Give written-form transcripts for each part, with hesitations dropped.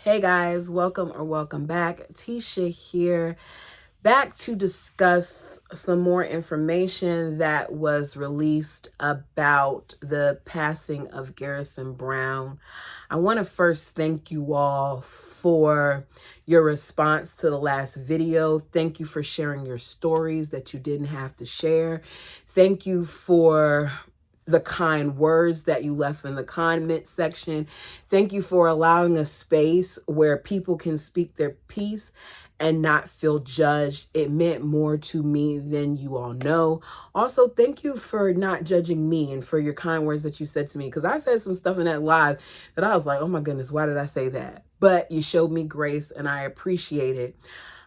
Hey guys, welcome back. Tisha here, back to discuss some more information that was released about the passing of Garrison Brown. I want to first thank you all for your response to the last video. Thank you for sharing your stories that you didn't have to share. Thank you for the kind words that you left in the comment section. Thank you for allowing a space where people can speak their piece and not feel judged. It meant more to me than you all know. Also, thank you for not judging me and for your kind words that you said to me, because I said some stuff in that live that I was like, oh my goodness, why did I say that? But you showed me grace and I appreciate it.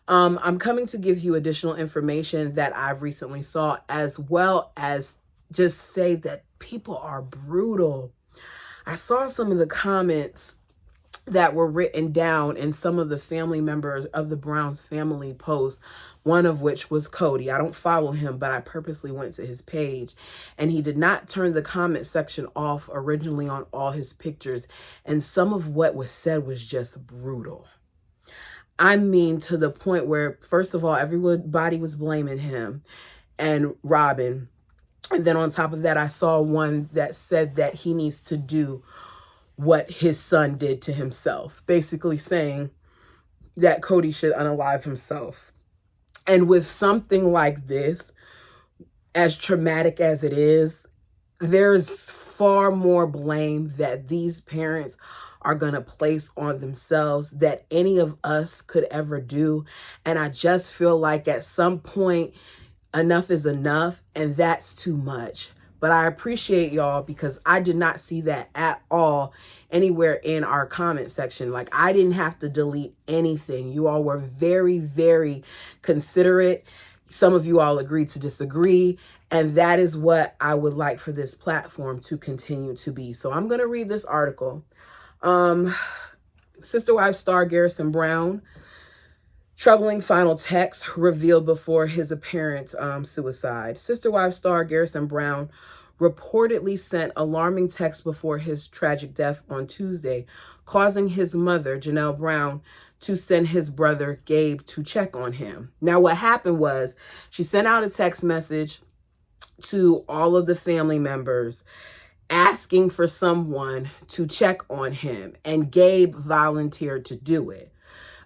I'm coming to give you additional information that I've recently saw, as well as just say that people are brutal. I saw some of the comments that were written down in some of the family members of the Browns family posts, one of which was Cody. I don't follow him, but I purposely went to his page, and he did not turn the comment section off originally on all his pictures, and some of what was said was just brutal. I mean, to the point where, first of all, everybody was blaming him and Robin. And then on top of that, I saw one that said that he needs to do what his son did to himself, basically saying that Cody should unalive himself. And with something like this, as traumatic as it is, there's far more blame that these parents are going to place on themselves that any of us could ever do. And I just feel like at some point, enough is enough, and that's too much. But I appreciate y'all, because I did not see that at all anywhere in our comment section. Like, I didn't have to delete anything. You all were very, very considerate. Some of you all agreed to disagree, and that is what I would like for this platform to continue to be. So I'm going to read this article. Sister Wife star Garrison Brown, troubling final text revealed before his apparent suicide. Sister Wife star Garrison Brown reportedly sent alarming text before his tragic death on Tuesday, causing his mother, Janelle Brown, to send his brother, Gabe, to check on him. Now, what happened was she sent out a text message to all of the family members asking for someone to check on him, and Gabe volunteered to do it.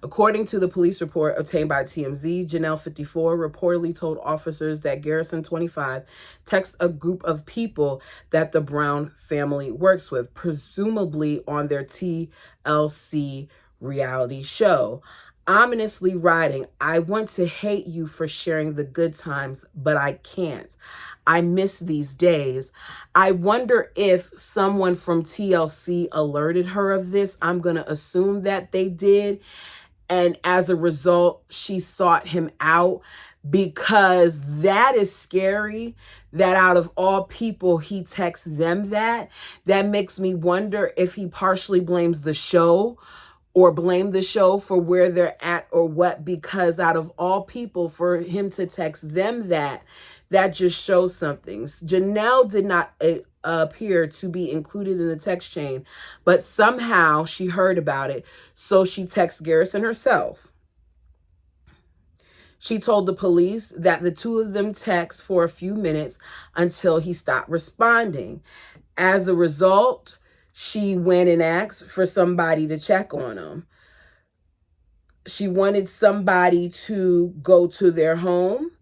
According to the police report obtained by TMZ, Janelle, 54, reportedly told officers that Garrison, 25, texted a group of people that the Brown family works with, presumably on their TLC reality show, ominously writing, "I want to hate you for sharing the good times, but I can't. I miss these days. I wonder if someone from TLC alerted her of this. I'm going to assume that they did. And as a result, she sought him out, because that is scary that out of all people, he texts them that. That makes me wonder if he partially blames the show or blame the show for where they're at or what, because out of all people, for him to text them that just shows something. Janelle did not appear to be included in the text chain, but somehow she heard about it, so she texted Garrison herself. She told the police that the two of them text for a few minutes until he stopped responding. As a result, she went and asked for somebody to check on him. She wanted somebody to go to their home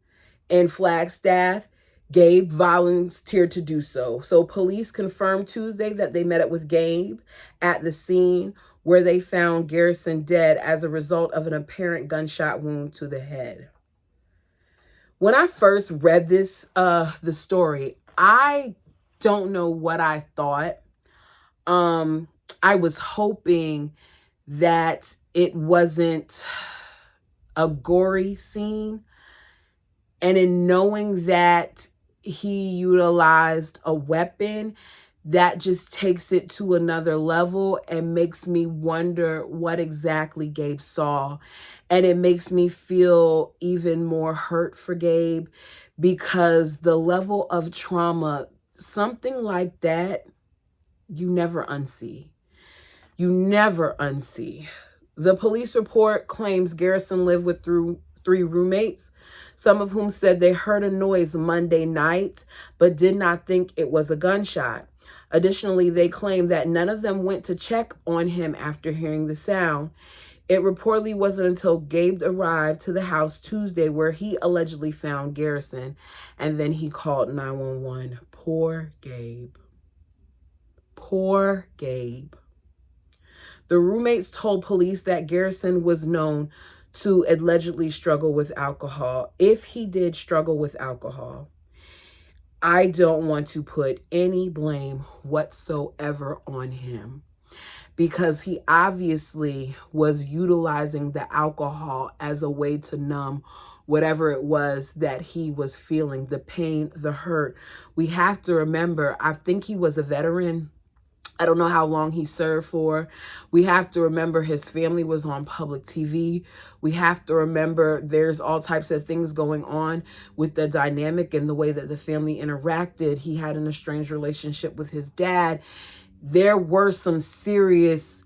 in Flagstaff. Gabe volunteered to do so. So police confirmed Tuesday that they met up with Gabe at the scene, where they found Garrison dead as a result of an apparent gunshot wound to the head. When I first read this, the story, I don't know what I thought. I was hoping that it wasn't a gory scene. And in knowing that he utilized a weapon, that just takes it to another level and makes me wonder what exactly Gabe saw. And it makes me feel even more hurt for Gabe, because the level of trauma, something like that, you never unsee. You never unsee. The police report claims Garrison lived with three roommates, some of whom said they heard a noise Monday night, but did not think it was a gunshot. Additionally, they claim that none of them went to check on him after hearing the sound. It reportedly wasn't until Gabe arrived to the house Tuesday where he allegedly found Garrison, and then he called 911. Poor Gabe. Poor Gabe. The roommates told police that Garrison was known to allegedly struggle with alcohol. If he did struggle with alcohol, I don't want to put any blame whatsoever on him, because he obviously was utilizing the alcohol as a way to numb whatever it was that he was feeling, the pain, the hurt. We have to remember, I think he was a veteran. I don't know how long he served for. We have to remember his family was on public TV. We have to remember there's all types of things going on with the dynamic and the way that the family interacted. He had an estranged relationship with his dad. There were some serious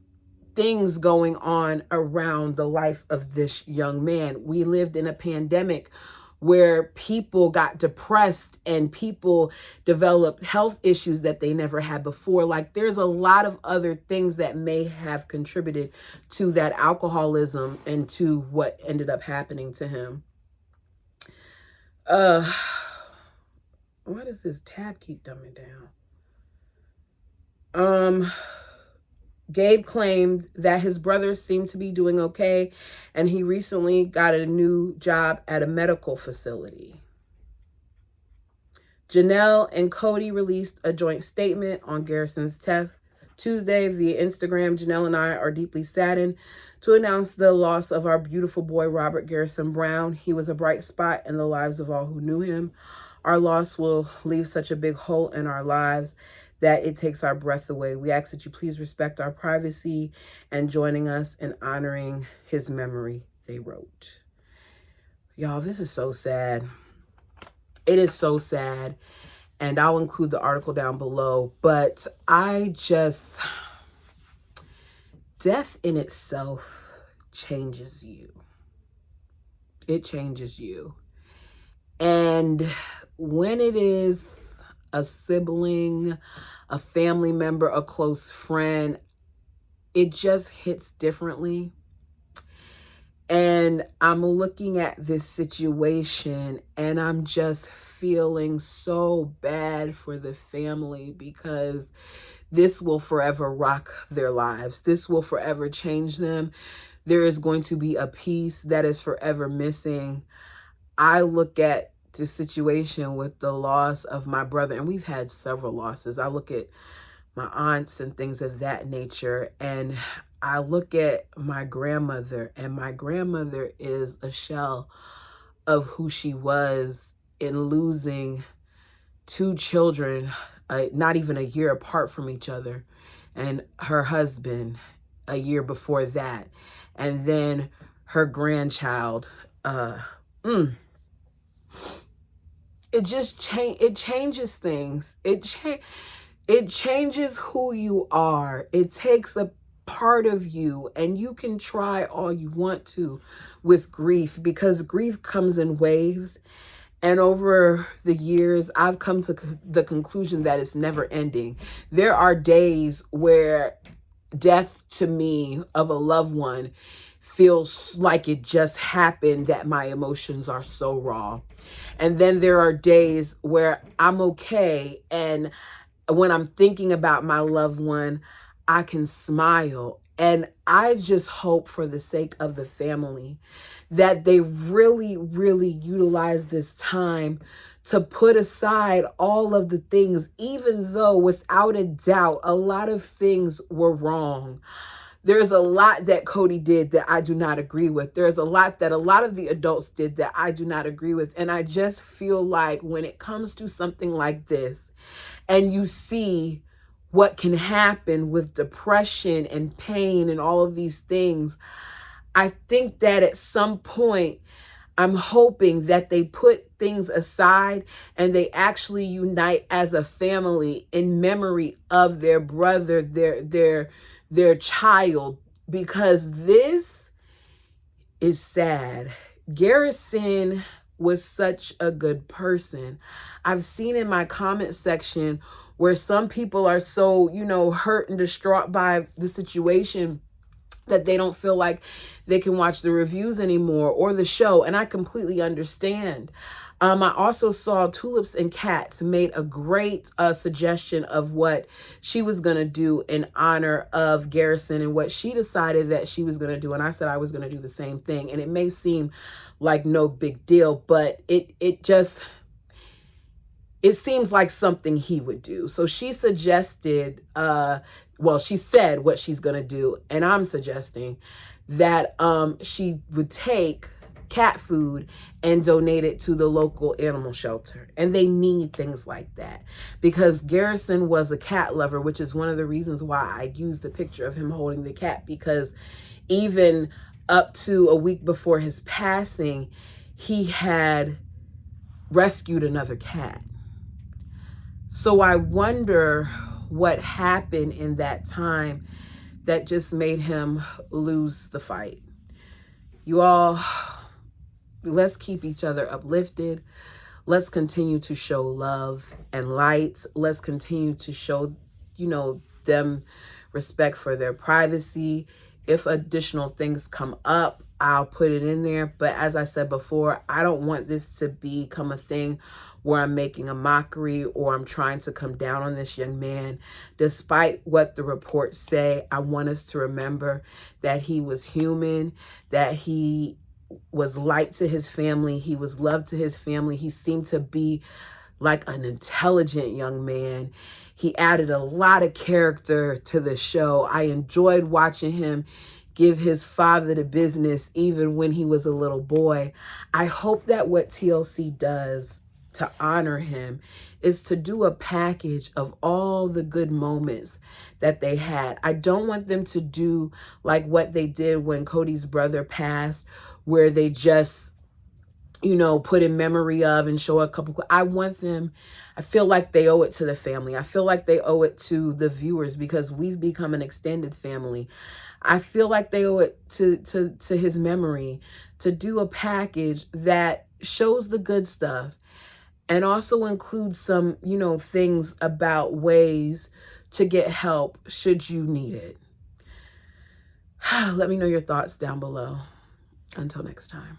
things going on around the life of this young man. We lived in a pandemic where people got depressed and people developed health issues that they never had before. Like, there's a lot of other things that may have contributed to that alcoholism and to what ended up happening to him. Why does this tab keep dumbing down? Gabe claimed that his brothers seemed to be doing okay, and he recently got a new job at a medical facility. Janelle and Cody released a joint statement on Garrison's death Tuesday via Instagram. Janelle and I are deeply saddened to announce the loss of our beautiful boy, Robert Garrison Brown. He was a bright spot in the lives of all who knew him. Our loss will leave such a big hole in our lives that it takes our breath away. We ask that you please respect our privacy and joining us in honoring his memory, they wrote. Y'all, this is so sad. It is so sad. And I'll include the article down below. But death in itself changes you. It changes you. And when it is a sibling, a family member, a close friend, it just hits differently. And I'm looking at this situation and I'm just feeling so bad for the family, because this will forever rock their lives. This will forever change them. There is going to be a piece that is forever missing. I look at the situation with the loss of my brother, and we've had several losses. I look at my aunts and things of that nature, and I look at my grandmother, and my grandmother is a shell of who she was in losing two children, not even a year apart from each other, and her husband a year before that, and then her grandchild. It changes things. It changes who you are. It takes a part of you, and you can try all you want to with grief, because grief comes in waves. And over the years, I've come to the conclusion that it's never ending. There are days where death to me of a loved one feels like it just happened, that my emotions are so raw. And then there are days where I'm okay, and when I'm thinking about my loved one, I can smile. And I just hope, for the sake of the family, that they really, really utilize this time to put aside all of the things, even though without a doubt, a lot of things were wrong. There's a lot that Cody did that I do not agree with. There's a lot that a lot of the adults did that I do not agree with. And I just feel like when it comes to something like this, and you see what can happen with depression and pain and all of these things, I think that at some point, I'm hoping that they put things aside and they actually unite as a family in memory of their brother, their child, because this is sad. Garrison was such a good person. I've seen in my comment section where some people are so, hurt and distraught by the situation that they don't feel like they can watch the reviews anymore or the show. And I completely understand. I also saw Tulips and Cats made a great suggestion of what she was going to do in honor of Garrison and what she decided that she was going to do. And I said I was going to do the same thing. And it may seem like no big deal, but it seems like something he would do. So she suggested, she said what she's going to do. And I'm suggesting that she would take cat food and donate it to the local animal shelter. And they need things like that because Garrison was a cat lover, which is one of the reasons why I used the picture of him holding the cat, because even up to a week before his passing, he had rescued another cat. So I wonder what happened in that time that just made him lose the fight. You all, let's keep each other uplifted. Let's continue to show love and light. Let's continue to show, them respect for their privacy. If additional things come up, I'll put it in there. But as I said before, I don't want this to become a thing where I'm making a mockery or I'm trying to come down on this young man. Despite what the reports say, I want us to remember that he was human, that he was light to his family. He was loved to his family. He seemed to be like an intelligent young man. He added a lot of character to the show. I enjoyed watching him give his father the business even when he was a little boy. I hope that what TLC does to honor him is to do a package of all the good moments that they had. I don't want them to do like what they did when Cody's brother passed, where they just, put in memory of and show a couple. I feel like they owe it to the family. I feel like they owe it to the viewers because we've become an extended family. I feel like they owe it to his memory to do a package that shows the good stuff and also includes some, things about ways to get help should you need it. Let me know your thoughts down below. Until next time.